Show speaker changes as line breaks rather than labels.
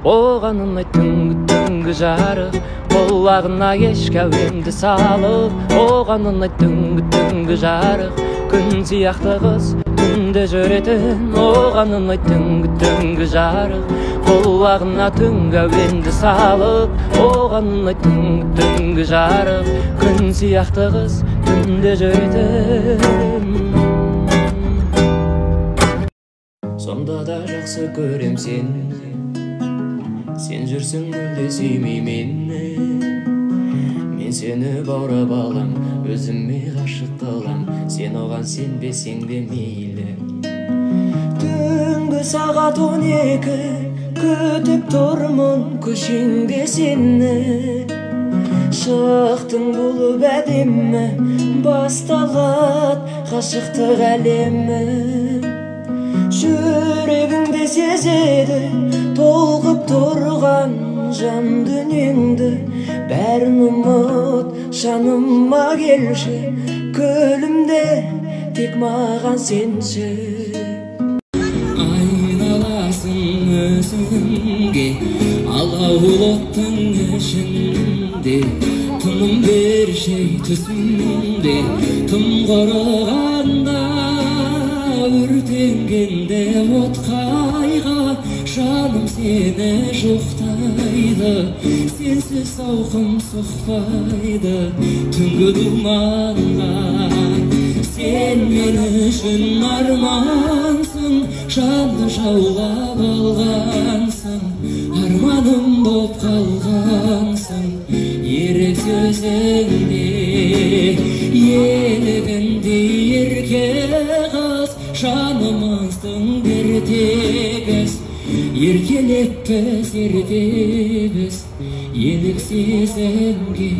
Oğan ынайт түнгі жарық, құлағына ешкі әуенді салып. Оған ынайт түнгі жарық, күн сияқты қыз түнде жүретін. Оған ынайт түнгі жарық, құлағына түнгі әуенді салып. Оған ынайт түнгі жарық, күн сияқты қыз түнде жүретін. Сонда да жақсы көрем сені, сен жүрсің мүлде сүймей мені. Мен сені баурап алам, өзіме ғашық қылам. Сен оған сенбесең де мейлі. Түнгі сағат 12, күтіп тұрмын көшеңде сені. Шықтың болып әдемі, басталады ғашықтық әлемі. Жүрегіңде сезеді толқып тұрған жан дүниеңді. Бәрін ұмыт, жаныма келші, көлімде тек маған сенші. Айналасың өзіңге, алауыл оттың ішінде. Тыным берші түсімде, тым құрығанда. Өртенгенде от қайға, жаным сені жоқтайды. Сенсіз сауқым соқпайды түнгі думанға. Сен мен үшін армансың, жанды жаулап алғансың. Арманым боп қалғансың, ерек сөзіңде, елігінде ерке қыз. Жанымыздың бір тегіз, еркелеп біз, ерте біз, елік сезімге.